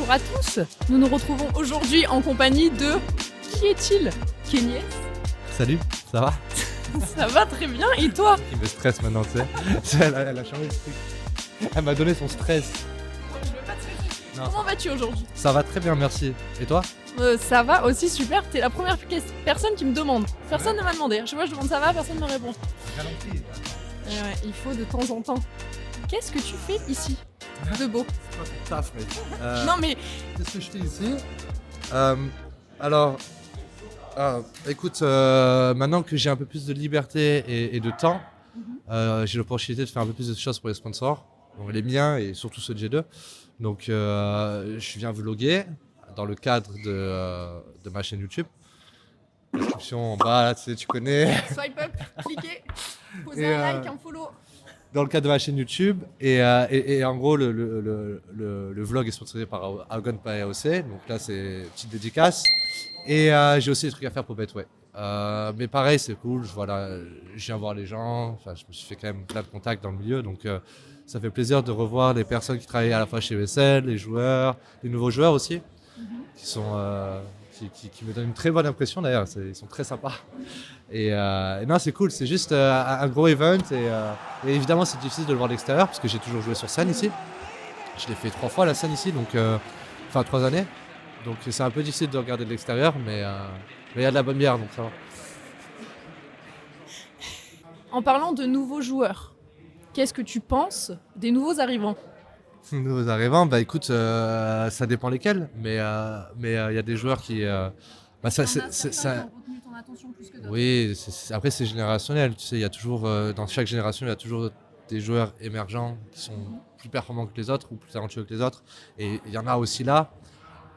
Bonjour à tous, nous nous retrouvons aujourd'hui en compagnie de... Qui est-il? Kenyes? Salut, ça va? Ça va très bien, et toi? Il me stresse maintenant, tu sais. Elle a changé de truc. Elle m'a donné son stress. Je veux pas te stresser. Non. Comment vas-tu aujourd'hui? Ça va très bien, merci. Et toi? Ça va aussi super, t'es la première personne qui me demande. Personne ne m'a demandé, à chaque fois je demande ça va, personne ne me répond. Ouais, il faut de temps en temps. Qu'est-ce que tu fais ici de beau? C'est pas ton taf, mec. Non mais Qu'est-ce que je fais ici? Alors, écoute, maintenant que j'ai un peu plus de liberté et de temps, j'ai l'opportunité de faire un peu plus de choses pour les sponsors, donc les miens et surtout ceux de G2. Donc, je viens vloguer dans le cadre de ma chaîne YouTube. Description en bas, là, tu connais. swipe up, cliquez, posez Et, un like, un follow. Dans le cadre de ma chaîne YouTube. Et en gros, le vlog est sponsorisé par Augon by AOC. Donc là, c'est une petite dédicace. Et j'ai aussi des trucs à faire pour Betway. Mais pareil, c'est cool. Je viens voir les gens. Enfin, je me suis fait quand même plein de contacts dans le milieu. Donc ça fait plaisir de revoir les personnes qui travaillent à la fois chez ESL, les joueurs, les nouveaux joueurs aussi, qui sont... Qui me donnent une très bonne impression d'ailleurs, ils sont très sympas. Et non, c'est cool, c'est juste un gros event. Et évidemment, c'est difficile de le voir de l'extérieur parce que j'ai toujours joué sur scène ici. Je l'ai fait 3 fois la scène ici, donc, enfin 3 années. Donc c'est un peu difficile de regarder de l'extérieur, mais il y a de la bonne bière, donc ça va. En parlant de nouveaux joueurs, qu'est-ce que tu penses des nouveaux arrivants? Nouveaux arrivants, bah écoute, ça dépend lesquels, mais il y a des joueurs qui... bah, ça, retenu ton attention plus que d'autres. oui, après c'est générationnel, tu sais, il y a toujours, dans chaque génération, il y a toujours des joueurs émergents qui sont plus performants que les autres ou plus talentueux que les autres, et il y en a aussi là.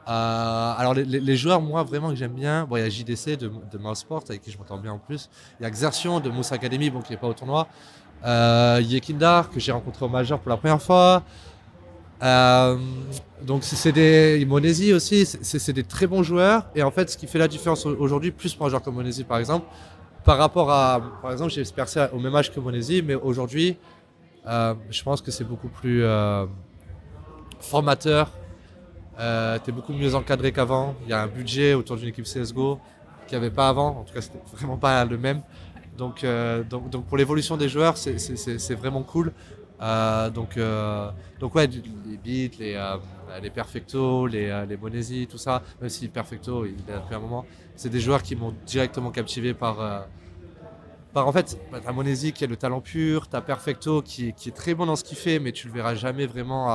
Alors les joueurs, moi vraiment que j'aime bien, bon, il y a JDC de Mouseport avec qui je m'entends bien en plus, il y a Xertion de Mousse Academy, bon, qui n'est pas au tournoi, Yekindar que j'ai rencontré au Major pour la première fois. Donc c'est des Monesi aussi, c'est des très bons joueurs. Et en fait, ce qui fait la différence aujourd'hui, plus pour un joueur comme Monesi par exemple, par rapport à, par exemple, j'ai percé au même âge que Monesi, mais aujourd'hui, je pense que c'est beaucoup plus formateur. T'es beaucoup mieux encadré qu'avant. Il y a un budget autour d'une équipe CSGO qu'il n'y avait pas avant. En tout cas, c'était vraiment pas le même. Donc pour l'évolution des joueurs, c'est vraiment cool. Donc ouais, les Beats, les Perfecto, les Monesi, tout ça, même si Perfecto il est là depuis un moment, c'est des joueurs qui m'ont directement captivé par en fait, t'as Monesi qui a le talent pur, t'as Perfecto qui est très bon dans ce qu'il fait, mais tu le verras jamais vraiment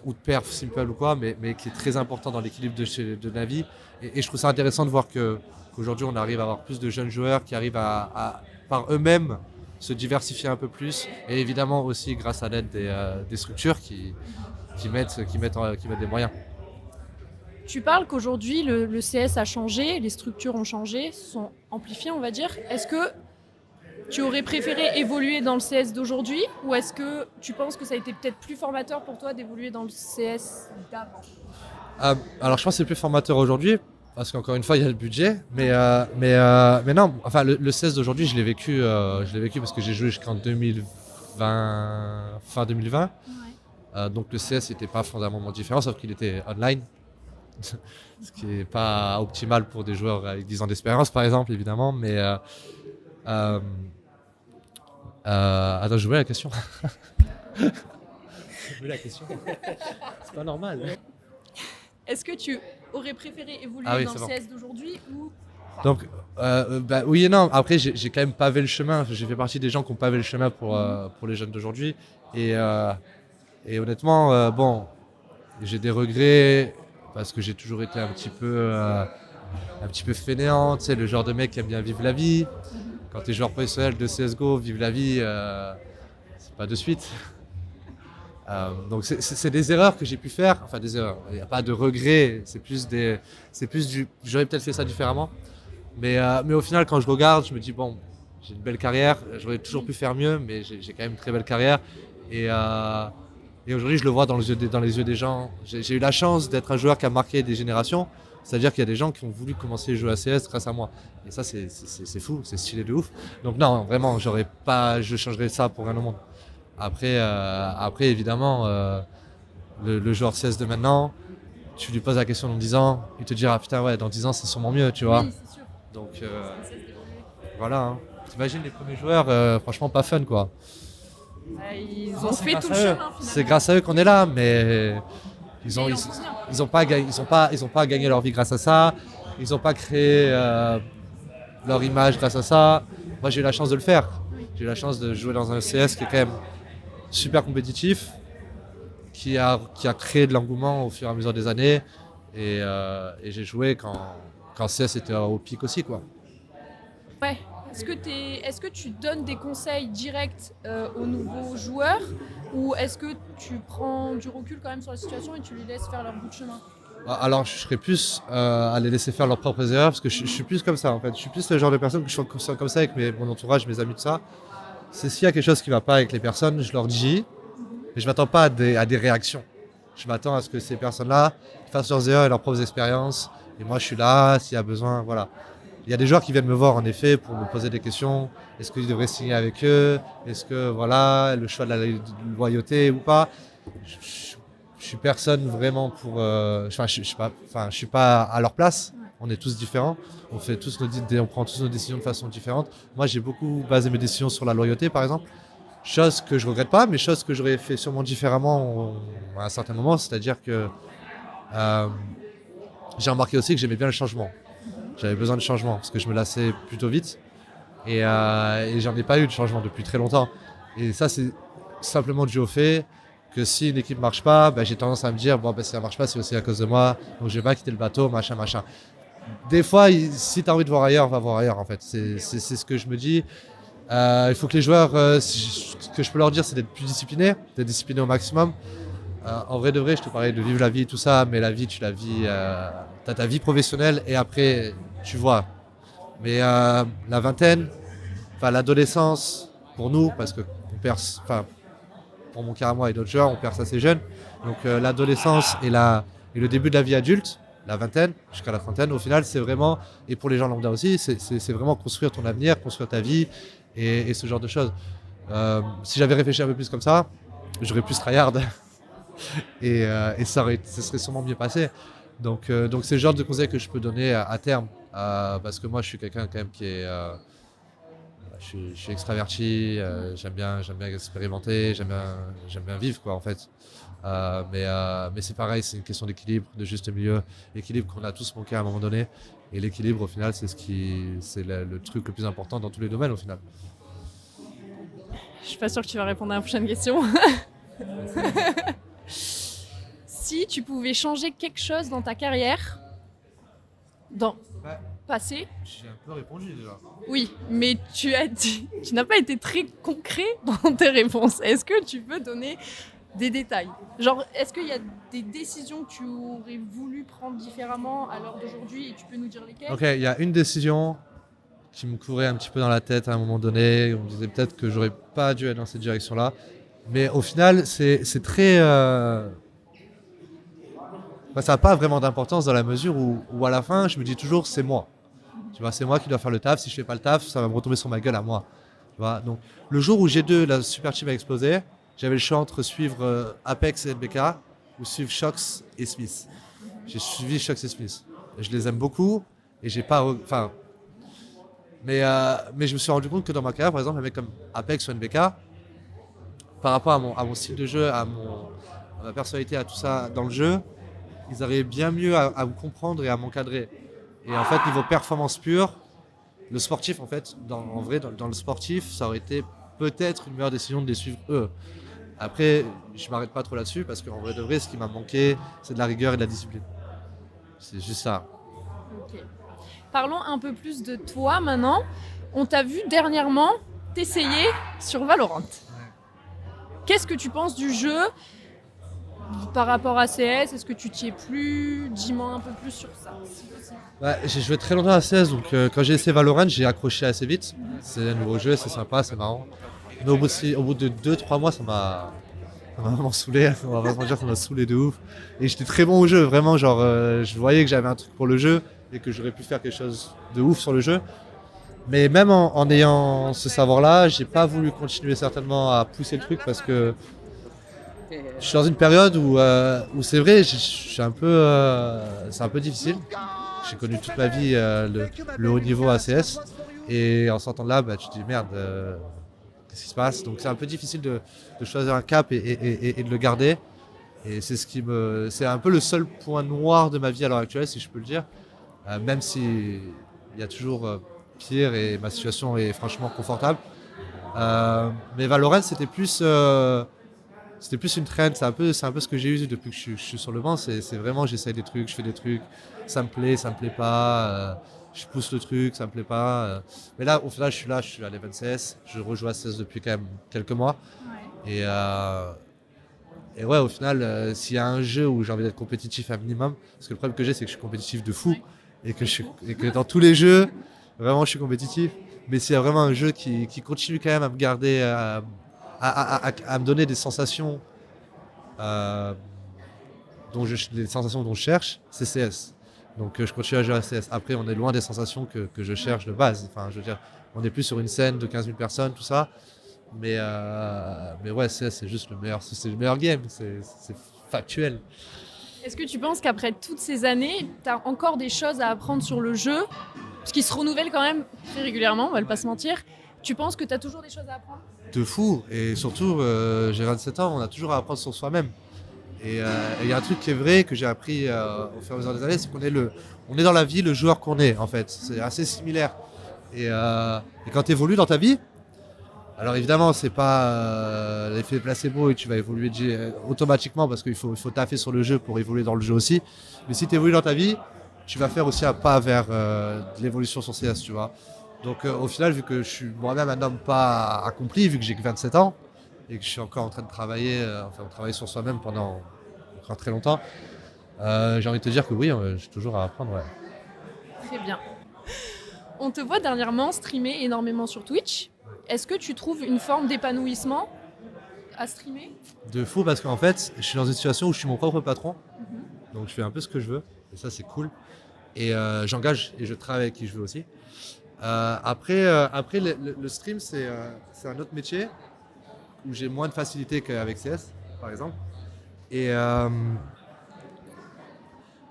ou de perf simple ou quoi, mais qui est très important dans l'équilibre de Navi. Et je trouve ça intéressant de voir qu'aujourd'hui on arrive à avoir plus de jeunes joueurs qui arrivent à par eux-mêmes se diversifier un peu plus, et évidemment aussi grâce à l'aide des structures qui mettent des moyens. Tu parles qu'aujourd'hui le CS a changé, les structures ont changé, sont amplifiées on va dire. Est-ce que tu aurais préféré évoluer dans le CS d'aujourd'hui, ou est-ce que tu penses que ça a été peut-être plus formateur pour toi d'évoluer dans le CS d'avant? Alors je pense que c'est plus formateur aujourd'hui, parce qu'encore une fois il y a le budget, mais non, enfin le CS d'aujourd'hui je l'ai vécu parce que j'ai joué jusqu'en 2020, fin 2020. Ouais. Donc le CS n'était pas fondamentalement différent, sauf qu'il était online. Ce qui n'est pas optimal pour des joueurs avec 10 ans d'expérience par exemple, évidemment, mais attends, j'ai oublié la question. C'est pas normal. Est-ce que tu aurais préféré évoluer dans le CS d'aujourd'hui ou... Donc, oui et non. Après, j'ai quand même pavé le chemin. J'ai fait partie des gens qui ont pavé le chemin pour les jeunes d'aujourd'hui. Et honnêtement, bon, j'ai des regrets parce que j'ai toujours été un petit peu fainéant. Tu sais, le genre de mec qui aime bien vivre la vie. Quand tu es joueur professionnel de CSGO, vivre la vie, c'est pas de suite. Donc c'est des erreurs que j'ai pu faire, enfin des erreurs, il n'y a pas de regrets, c'est plus j'aurais peut-être fait ça différemment, mais au final quand je regarde, je me dis bon, j'ai une belle carrière, j'aurais toujours pu faire mieux, mais j'ai quand même une très belle carrière, et aujourd'hui je le vois dans les yeux des gens. J'ai eu la chance d'être un joueur qui a marqué des générations, c'est-à-dire qu'il y a des gens qui ont voulu commencer à jouer à CS grâce à moi, et ça c'est fou, c'est stylé de ouf. Donc non, vraiment, je changerais ça pour rien au monde. Après évidemment, le joueur CS de maintenant, tu lui poses la question dans 10 ans, il te dira putain ouais, dans 10 ans c'est sûrement mieux, tu vois. Oui, c'est sûr. Donc Ça ne cesse d'évoluer. voilà, hein. T'imagines les premiers joueurs, franchement pas fun quoi. Ils Non, ont c'est fait grâce tout le à eux. chemin finalement. C'est grâce à eux qu'on est là, mais ils ont, Mais ils, on s'en souvient. ils ont pas gagné leur vie grâce à ça. Ils ont pas créé leur image grâce à ça. Moi j'ai eu la chance de le faire. J'ai eu la chance de jouer dans un CS qui est quand même super compétitif, qui a créé de l'engouement au fur et à mesure des années. Et j'ai joué quand CS était au pic aussi, quoi. Ouais. Est-ce que tu donnes des conseils directs aux nouveaux joueurs ou est-ce que tu prends du recul quand même sur la situation et tu les laisses faire leur bout de chemin? Alors, je serais plus à les laisser faire leurs propres erreurs parce que je suis plus comme ça en fait. Je suis plus le genre de personne que je suis comme ça avec mon entourage, mes amis, tout ça. C'est s'il y a quelque chose qui va pas avec les personnes, je leur dis, mais je m'attends pas à des réactions. Je m'attends à ce que ces personnes-là fassent leurs erreurs et leurs propres expériences. Et moi, je suis là s'il y a besoin, voilà. Il y a des joueurs qui viennent me voir en effet pour me poser des questions. Est-ce qu'ils devraient signer avec eux? Est-ce que voilà le choix de la loyauté ou pas? Je suis personne vraiment pour. Je suis pas à leur place. On est tous différents. On prend tous nos décisions de façon différente. Moi, j'ai beaucoup basé mes décisions sur la loyauté, par exemple. Chose que je regrette pas, mais chose que j'aurais fait sûrement différemment à un certain moment. C'est-à-dire que j'ai remarqué aussi que j'aimais bien le changement. J'avais besoin de changement parce que je me lassais plutôt vite et j'en ai pas eu de changement depuis très longtemps. Et ça, c'est simplement dû au fait que si une équipe marche pas, j'ai tendance à me dire bon, si ça marche pas, c'est aussi à cause de moi, donc je vais pas quitter le bateau, machin. Des fois, si tu as envie de voir ailleurs, va voir ailleurs en fait. C'est ce que je me dis. Il faut que les joueurs, ce que je peux leur dire, c'est d'être plus disciplinés, d'être disciplinés au maximum. En vrai de vrai, je te parlais de vivre la vie, tout ça, mais la vie, tu la vis. T'as ta vie professionnelle et après, tu vois. Mais la vingtaine, l'adolescence, pour nous, parce que on perd, pour mon cas à moi et d'autres joueurs, on perd ça assez jeune. Donc l'adolescence et le début de la vie adulte, la vingtaine jusqu'à la trentaine, au final, c'est vraiment, et pour les gens lambda aussi, c'est vraiment construire ton avenir, construire ta vie et ce genre de choses. Si j'avais réfléchi un peu plus comme ça, j'aurais plus tryhard et ça serait sûrement mieux passé. Donc c'est le genre de conseil que je peux donner à terme, parce que moi je suis quelqu'un quand même qui est, je suis extraverti, j'aime bien expérimenter, j'aime bien vivre quoi en fait. Mais c'est pareil, c'est une question d'équilibre, de juste milieu, équilibre qu'on a tous manqué à un moment donné. Et l'équilibre au final, c'est le truc le plus important dans tous les domaines au final. Je suis pas sûre que tu vas répondre à la prochaine question. Si tu pouvais changer quelque chose dans ta carrière, dans passé. J'ai un peu répondu déjà. Oui, mais tu n'as pas été très concret dans tes réponses. Est-ce que tu peux donner des détails? Genre, est-ce qu'il y a des décisions que tu aurais voulu prendre différemment à l'heure d'aujourd'hui et tu peux nous dire lesquelles? Ok, il y a une décision qui me courait un petit peu dans la tête à un moment donné. On me disait peut-être que j'aurais pas dû aller dans cette direction-là. Mais au final, c'est très... ça n'a pas vraiment d'importance dans la mesure où à la fin, je me dis toujours c'est moi. Tu vois, c'est moi qui dois faire le taf. Si je fais pas le taf, ça va me retomber sur ma gueule à moi. Tu vois, donc le jour où G2, la super team a explosé, j'avais le choix entre suivre Apex et NBK ou suivre Shox et Smith. J'ai suivi Shox et Smith. Je les aime beaucoup et j'ai pas, mais je me suis rendu compte que dans ma carrière, par exemple, un mec comme Apex ou NBK, par rapport à mon style de jeu, à ma personnalité, à tout ça dans le jeu, ils arrivaient bien mieux à me comprendre et à m'encadrer. Et en fait, niveau performance pure, le sportif, en fait, en vrai, dans le sportif, ça aurait été peut-être une meilleure décision de les suivre eux. Après, je m'arrête pas trop là-dessus parce qu'en vrai de vrai, ce qui m'a manqué, c'est de la rigueur et de la discipline. C'est juste ça. Ok. Parlons un peu plus de toi maintenant. On t'a vu dernièrement t'essayer sur Valorant. Qu'est-ce que tu penses du jeu par rapport à CS? Est-ce que tu t'y es plus? Dis-moi un peu plus sur ça, si possible. J'ai joué très longtemps à CS, donc quand j'ai essayé Valorant, j'ai accroché assez vite. C'est un nouveau jeu, c'est sympa, c'est marrant. Mais au bout de 2-3 mois, ça m'a vraiment saoulé. On va pas se mentir, ça m'a saoulé de ouf. Et j'étais très bon au jeu, vraiment. Genre, je voyais que j'avais un truc pour le jeu et que j'aurais pu faire quelque chose de ouf sur le jeu. Mais même en ayant ce savoir-là, j'ai pas voulu continuer certainement à pousser le truc parce que Je suis dans une période où c'est vrai, je suis un peu, c'est un peu difficile. J'ai connu toute ma vie le haut niveau ACS et en sortant de là, bah, tu te dis merde, qu'est-ce qui se passe? Donc c'est un peu difficile de choisir un cap et de le garder. Et c'est un peu le seul point noir de ma vie à l'heure actuelle, si je peux le dire. Même si il y a toujours pire et ma situation est franchement confortable. Mais Valorant, c'était plus une trend. C'est un peu ce que j'ai eu depuis que je suis sur le banc. C'est vraiment, j'essaye des trucs, je fais des trucs. Ça me plaît pas. Je pousse le truc, ça me plaît pas. Mais là, au final, je suis à l'Event CS. Je rejoue à CS depuis quand même quelques mois. Et, euh, et ouais, au final, s'il y a un jeu où j'ai envie d'être compétitif un minimum, parce que le problème que j'ai, c'est que je suis compétitif de fou. Et que dans tous les jeux, vraiment, je suis compétitif. Mais s'il y a vraiment un jeu qui continue quand même à me garder, à me donner des sensations, euh, des sensations dont je cherche, c'est CS. Donc je continue à jouer à CS. Après, on est loin des sensations que je cherche de base. Enfin, je veux dire, on est plus sur une scène de 15 000 personnes, tout ça. Mais ouais, CS, c'est le meilleur game. C'est factuel. Est-ce que tu penses qu'après toutes ces années, tu as encore des choses à apprendre sur le jeu, parce qu'il se renouvelle quand même très régulièrement, on va pas se mentir. Tu penses que tu as toujours des choses à apprendre? De fou. Et surtout, j'ai 27 ans, on a toujours à apprendre sur soi-même. Et il y a un truc qui est vrai que j'ai appris au fur et à mesure des années, c'est on est dans la vie le joueur qu'on est en fait. C'est assez similaire. Et quand tu évolues dans ta vie, alors évidemment c'est pas l'effet placebo et tu vas évoluer automatiquement parce qu'il faut taffer sur le jeu pour évoluer dans le jeu aussi. Mais si tu évolues dans ta vie, tu vas faire aussi un pas vers de l'évolution sur CS, tu vois. Donc au final, vu que je suis moi-même un homme pas accompli, vu que j'ai que 27 ans, et que je suis encore en train de travailler, on travaille sur soi-même pendant encore très longtemps. J'ai envie de te dire que oui, j'ai toujours à apprendre. Ouais. Très bien. On te voit dernièrement streamer énormément sur Twitch. Est-ce que tu trouves une forme d'épanouissement à streamer? De fou parce qu'en fait, je suis dans une situation où je suis mon propre patron. Donc je fais un peu ce que je veux. Et ça, c'est cool. Et j'engage et je travaille avec qui je veux aussi. Après le stream, c'est un autre métier où j'ai moins de facilité qu'avec CS, par exemple. Et, euh,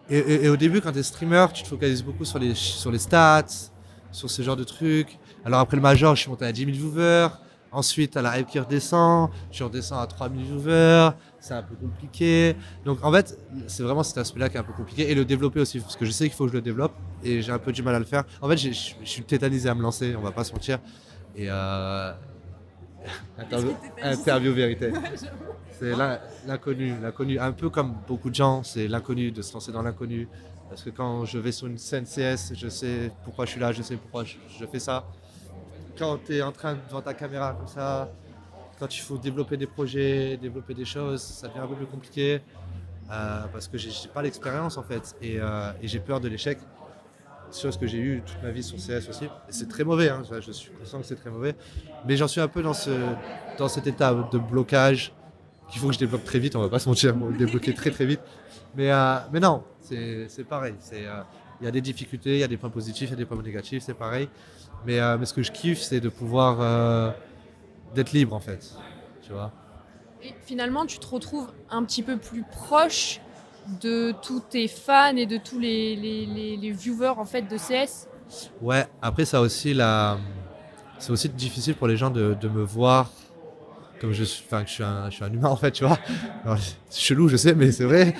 et au début, quand tu es streamer, tu te focalises beaucoup sur les stats, sur ce genre de trucs. Alors après le major, je suis monté à 10 000 viewers. Ensuite, à la hype qui redescend, je redescends à 3 000 viewers. C'est un peu compliqué. Donc en fait, c'est vraiment cet aspect-là qui est un peu compliqué. Et le développer aussi, parce que je sais qu'il faut que je le développe. Et j'ai un peu du mal à le faire. En fait, je suis tétanisé à me lancer, on va pas se mentir. Et interview vérité. C'est l'inconnu. Un peu comme beaucoup de gens, c'est l'inconnu, de se lancer dans l'inconnu. Parce que quand je vais sur une scène CS, je sais pourquoi je suis là, je sais pourquoi je fais ça. Quand tu es en train devant ta caméra comme ça, quand il faut développer des projets, développer des choses, ça devient un peu plus compliqué. Parce que j'ai pas l'expérience en fait. Et j'ai peur de l'échec. Chose que j'ai eu toute ma vie sur CS aussi. Et c'est très mauvais, hein, je suis conscient que c'est très mauvais. Mais j'en suis un peu dans cet état de blocage qu'il faut que je débloque très vite, on va pas se mentir, on va le débloquer très très vite. Mais non, c'est pareil. Il y a des difficultés, il y a des points positifs, il y a des points négatifs, c'est pareil. Mais ce que je kiffe, c'est de pouvoir d'être libre en fait. Tu vois. Et finalement, tu te retrouves un petit peu plus proche de tous tes fans et de tous les viewers en fait de CS. Ouais, après c'est aussi difficile pour les gens de me voir comme je suis un humain en fait, tu vois. Alors, c'est chelou, je sais, mais c'est vrai.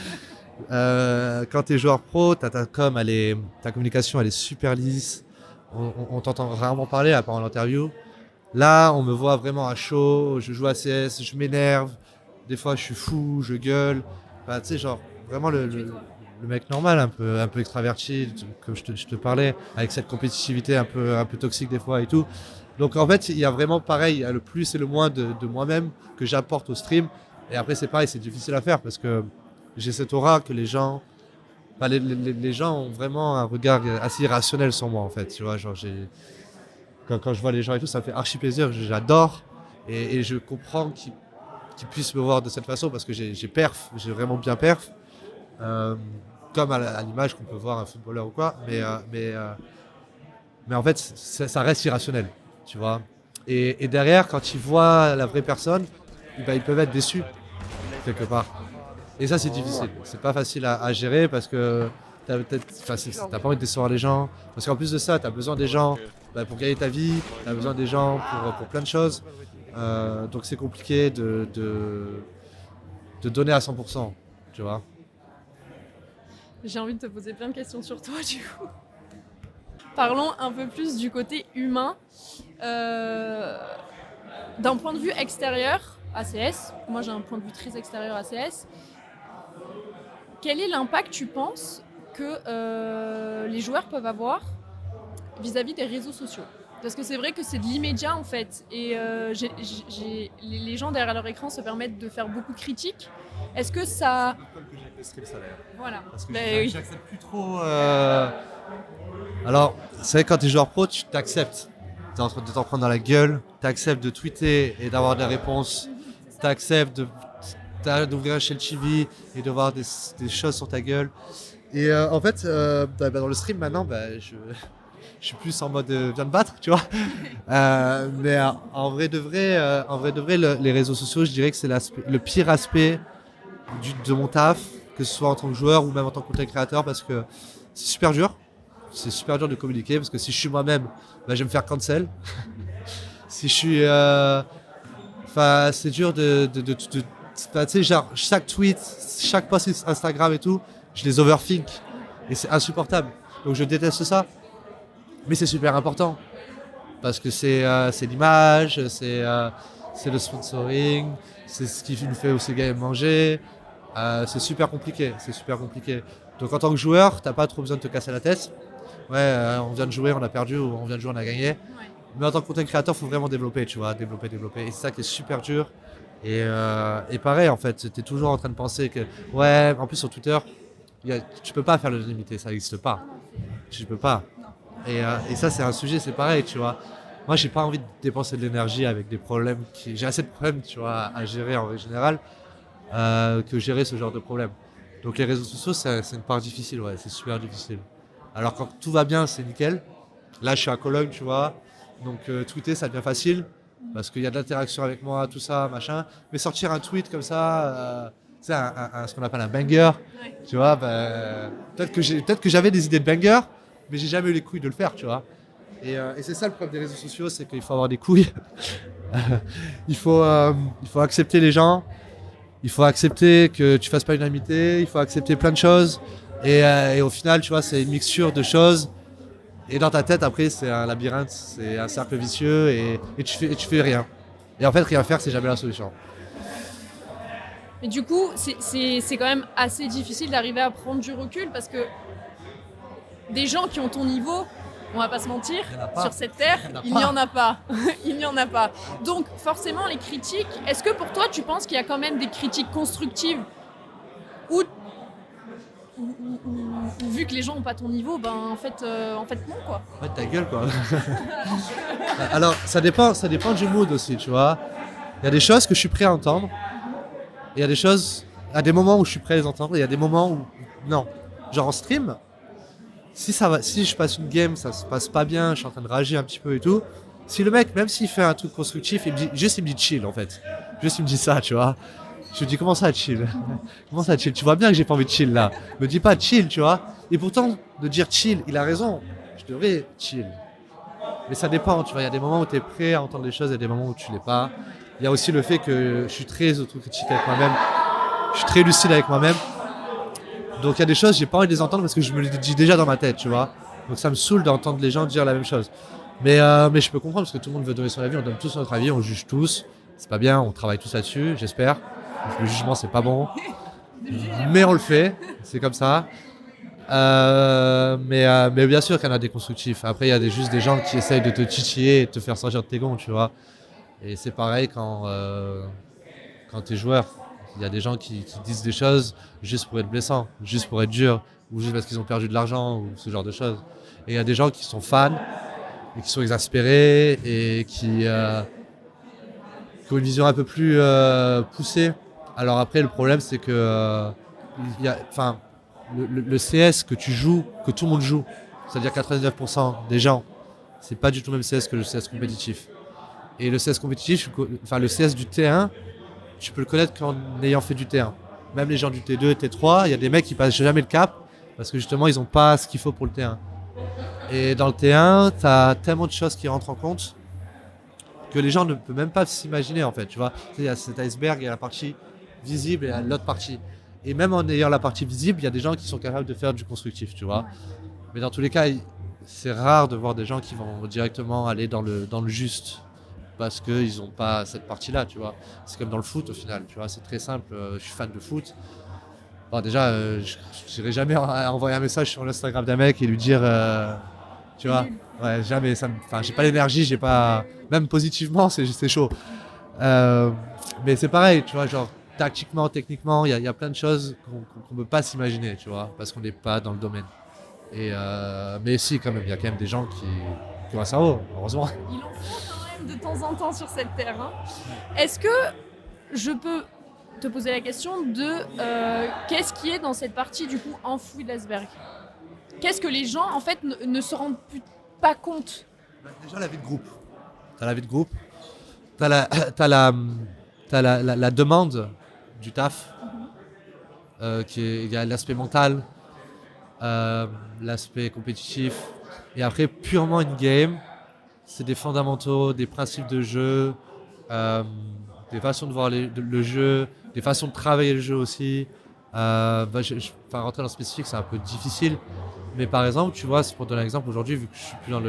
Quand tu es joueur pro, ta communication elle est super lisse. On t'entend rarement parler à part en interview. Là, on me voit vraiment à chaud, je joue à CS, je m'énerve. Des fois, je suis fou, je gueule. Enfin, tu sais, genre, vraiment le mec normal, un peu extraverti, comme je te parlais, avec cette compétitivité un peu toxique des fois et tout. Donc en fait, il y a vraiment pareil, il y a le plus et le moins de moi-même que j'apporte au stream. Et après, c'est pareil, c'est difficile à faire parce que j'ai cette aura que les gens, les gens ont vraiment un regard assez irrationnel sur moi en fait. Tu vois, genre quand je vois les gens et tout, ça me fait archi plaisir, j'adore. Et je comprends qu'ils puissent me voir de cette façon parce que j'ai vraiment bien perf. Comme à l'image qu'on peut voir un footballeur ou quoi. Mais en fait, ça reste irrationnel. Tu vois. Et derrière, quand ils voient la vraie personne, ben, ils peuvent être déçus. quelque part. Et ça, c'est difficile. C'est pas facile à gérer parce que t'as pas envie de décevoir les gens. Parce qu'en plus de ça, t'as besoin des gens pour gagner ta vie, t'as besoin des gens pour plein de choses. Donc c'est compliqué de donner à 100%, tu vois. J'ai envie de te poser plein de questions sur toi du coup. Parlons un peu plus du côté humain. D'un point de vue extérieur à CS, moi j'ai un point de vue très extérieur à CS, quel est l'impact tu penses que les joueurs peuvent avoir vis-à-vis des réseaux sociaux? Parce que c'est vrai que c'est de l'immédiat en fait, et les gens derrière leur écran se permettent de faire beaucoup de critiques. Est-ce que ça... Voilà. Parce que oui. j'accepte plus trop. Alors, c'est vrai que quand tu es joueur pro, tu t'acceptes. Tu es en train de t'en prendre dans la gueule, tu acceptes de tweeter et d'avoir des réponses, tu acceptes d'ouvrir un shell TV et de voir des choses sur ta gueule. Et en fait, dans le stream maintenant, je suis plus en mode viens de battre, tu vois. Mais en vrai de vrai, les réseaux sociaux, je dirais que c'est le pire aspect de mon taf, que ce soit en tant que joueur ou même en tant que content créateur, parce que c'est super dur. C'est super dur de communiquer parce que si je suis moi-même, je vais me faire cancel. Si je suis, c'est dur tu sais, genre chaque tweet, chaque post Instagram et tout, je les overthink et c'est insupportable. Donc je déteste ça, mais c'est super important parce que c'est l'image, c'est le sponsoring, c'est ce qui nous fait aussi gagner manger. C'est super compliqué, Donc en tant que joueur, t'as pas trop besoin de te casser la tête. Ouais, on vient de jouer, on a perdu, ou on vient de jouer, on a gagné. Ouais. Mais en tant que content créateur, il faut vraiment développer, tu vois, développer. Et c'est ça qui est super dur. Et pareil, en fait, t'es toujours en train de penser que, ouais, en plus sur Twitter, tu peux pas faire l'unanimité, ça n'existe pas. Tu peux pas. Et ça, c'est un sujet, c'est pareil, tu vois. Moi, j'ai pas envie de dépenser de l'énergie avec des problèmes j'ai assez de problèmes, tu vois, à gérer en général, que gérer ce genre de problème. Donc les réseaux sociaux, c'est une part difficile, ouais, c'est super difficile. Alors quand tout va bien, c'est nickel. Là, je suis à Cologne, tu vois. Donc tweeter, ça devient facile parce qu'il y a de l'interaction avec moi, tout ça, machin. Mais sortir un tweet comme ça, c'est ce qu'on appelle un banger, ouais. Tu vois. Peut-être que j'avais des idées de banger, mais j'ai jamais eu les couilles de le faire, tu vois. Et c'est ça le problème des réseaux sociaux, c'est qu'il faut avoir des couilles. il faut accepter les gens. Il faut accepter que tu fasses pas l'unanimité. Il faut accepter plein de choses. Et au final, tu vois, c'est une mixture de choses. Et dans ta tête, après, c'est un labyrinthe, c'est un cercle vicieux et tu fais rien. Et en fait, rien faire, c'est jamais la solution. Mais du coup, c'est quand même assez difficile d'arriver à prendre du recul parce que des gens qui ont ton niveau, on va pas se mentir, sur cette terre, il n'y en a pas. Il n'y en a pas. Donc, forcément, les critiques, est-ce que pour toi, tu penses qu'il y a quand même des critiques constructives ou vu que les gens n'ont pas ton niveau, en fait non, quoi. Ouais, ta gueule, quoi. Alors, ça dépend du mood aussi, tu vois. Il y a des choses que je suis prêt à entendre. Et il y a des choses, à des moments où je suis prêt à les entendre. Et il y a des moments où, non. Genre en stream, si je passe une game, ça se passe pas bien, je suis en train de rager un petit peu et tout. Si le mec, même s'il fait un truc constructif, il me dit chill, en fait. Juste, il me dit ça, tu vois. Je me dis, comment ça chill? Comment ça chill? Tu vois bien que j'ai pas envie de chill là. Me dis pas chill, tu vois. Et pourtant, de dire chill, il a raison. Je devrais chill. Mais ça dépend, tu vois. Il y a des moments où tu es prêt à entendre des choses et des moments où tu l'es pas. Il y a aussi le fait que je suis très autocritique avec moi-même. Je suis très lucide avec moi-même. Donc il y a des choses, j'ai pas envie de les entendre parce que je me les dis déjà dans ma tête, tu vois. Donc ça me saoule d'entendre les gens dire la même chose. Mais je peux comprendre parce que tout le monde veut donner son avis, on donne tous notre avis, on juge tous. C'est pas bien, on travaille tous là-dessus, j'espère. Le jugement, c'est pas bon. Mais on le fait, c'est comme ça. Mais bien sûr qu'il y en a des constructifs. Après, il y a juste des gens qui essayent de te titiller et de te faire sortir de tes gonds, tu vois. Et c'est pareil quand t'es joueur. Il y a des gens qui disent des choses juste pour être blessants, juste pour être durs, ou juste parce qu'ils ont perdu de l'argent, ou ce genre de choses. Et il y a des gens qui sont fans, et qui sont exaspérés, et qui ont une vision un peu plus poussée. Alors après, le problème, c'est que le CS que tu joues, que tout le monde joue, c'est-à-dire 99% des gens, c'est pas du tout le même CS que le CS compétitif. Et le CS compétitif, le CS du T1, tu peux le connaître qu'en ayant fait du T1. Même les gens du T2, T3, il y a des mecs qui passent jamais le cap parce que justement, ils n'ont pas ce qu'il faut pour le T1. Et dans le T1, tu as tellement de choses qui rentrent en compte que les gens ne peuvent même pas s'imaginer en fait. Tu vois, il y a cet iceberg, il y a la partie visible et il y a l'autre partie. Et même en ayant la partie visible, il y a des gens qui sont capables de faire du constructif, tu vois. Mais dans tous les cas, c'est rare de voir des gens qui vont directement aller dans le juste parce qu'ils n'ont pas cette partie-là, tu vois. C'est comme dans le foot au final, tu vois. C'est très simple. Je suis fan de foot. Bon, déjà, je n'irai jamais envoyer un message sur l'Instagram d'un mec et lui dire, tu vois, ouais, jamais. J'ai pas l'énergie, j'ai pas. Même positivement, c'est chaud. Mais c'est pareil, tu vois, genre tactiquement, techniquement, il y a plein de choses qu'on ne peut pas s'imaginer, tu vois, parce qu'on n'est pas dans le domaine. Mais si, quand même, il y a quand même des gens qui ont un cerveau, heureusement. Il en faut quand même de temps en temps sur cette terre. Hein. Est-ce que je peux te poser la question de qu'est-ce qui est dans cette partie du coup enfouie de l'iceberg? Qu'est-ce que les gens en fait ne se rendent pas compte? Déjà la vie de groupe. T'as la vie de groupe, t'as la demande du taf, il y a l'aspect mental, l'aspect compétitif, et après purement in-game, c'est des fondamentaux, des principes de jeu, des façons de voir le jeu, des façons de travailler le jeu aussi. Rentrer dans le spécifique, c'est un peu difficile, mais par exemple, tu vois, pour donner un exemple, aujourd'hui, vu que je suis plus en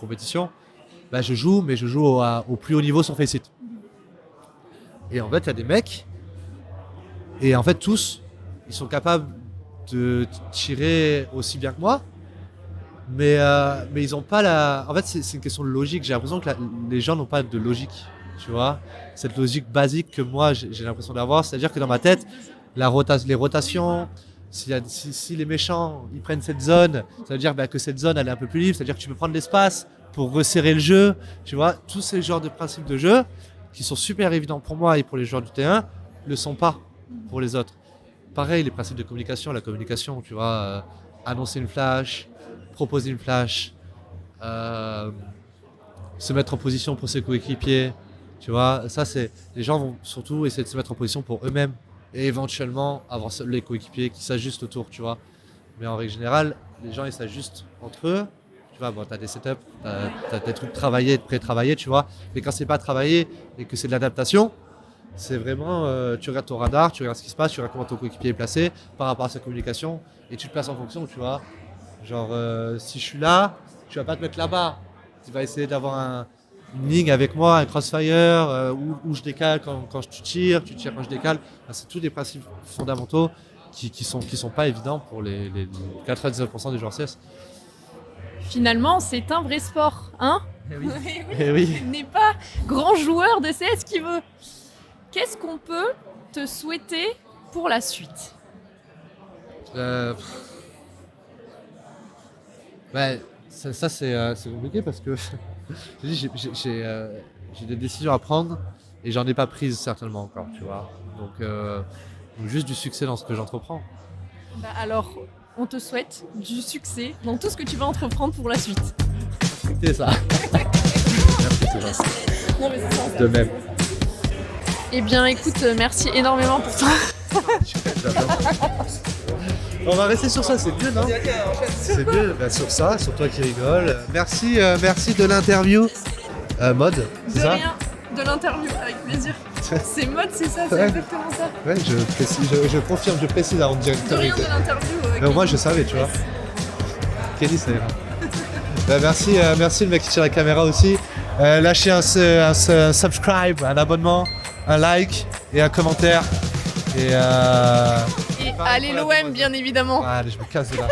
compétition, je joue, mais je joue au plus haut niveau sur Faceit. Et en fait, il y a des mecs, et en fait, tous, ils sont capables de tirer aussi bien que moi, mais ils n'ont pas la. En fait, c'est une question de logique. J'ai l'impression que les gens n'ont pas de logique, tu vois. Cette logique basique que moi, j'ai l'impression d'avoir, c'est-à-dire que dans ma tête, les rotations, si les méchants ils prennent cette zone, ça veut dire que cette zone elle est un peu plus libre, c'est-à-dire que tu peux prendre l'espace pour resserrer le jeu, tu vois. Tous ces genres de principes de jeu qui sont super évidents pour moi et pour les joueurs du T1 le sont pas pour les autres. Pareil, les principes de communication, la communication, tu vois, annoncer une flash, proposer une flash, se mettre en position pour ses coéquipiers, tu vois. Ça, c'est les gens vont surtout essayer de se mettre en position pour eux-mêmes et éventuellement avoir les coéquipiers qui s'ajustent autour, tu vois. Mais en règle générale, les gens ils s'ajustent entre eux. Tu vois, tu as des setups, tu as des trucs travaillés, pré-travaillés, tu vois. Mais quand c'est pas travaillé et que c'est de l'adaptation, c'est vraiment, tu regardes ton radar, tu regardes ce qui se passe, tu regardes comment ton coéquipier est placé par rapport à sa communication et tu te places en fonction, tu vois. Genre, si je suis là, tu vas pas te mettre là-bas. Tu vas essayer d'avoir une ligne avec moi, un crossfire, où je décale quand tu tires quand je décale. C'est tous des principes fondamentaux qui sont pas évidents pour les 99% des joueurs CS. Finalement, c'est un vrai sport, hein? Eh oui. Eh oui. Il n'est pas grand joueur de CS qui veut. Qu'est-ce qu'on peut te souhaiter pour la suite? Ça c'est compliqué parce que j'ai des décisions à prendre et j'en ai pas prises certainement encore, tu vois. Donc juste du succès dans ce que j'entreprends. Alors, on te souhaite du succès dans tout ce que tu vas entreprendre pour la suite. C'est ça. Merci, c'est gentil. Non, mais c'est ça. De même. Eh bien, écoute, merci énormément pour ça. On va rester sur ça, c'est mieux, non? C'est mieux, sur ça, sur toi qui rigole. Merci de l'interview. Mode, c'est ça? De rien, de l'interview, avec plaisir. C'est Mode, c'est ça, c'est exactement ça. Ouais, je confirme, je précise avant de dire de rien de l'interview. Mais moi, je savais, tu vois. Kelly, ça ira. Merci le mec qui tire la caméra aussi. Lâchez un subscribe, un abonnement, un like et un commentaire. Et allez l'OM, bien évidemment. Allez, je me casse de là.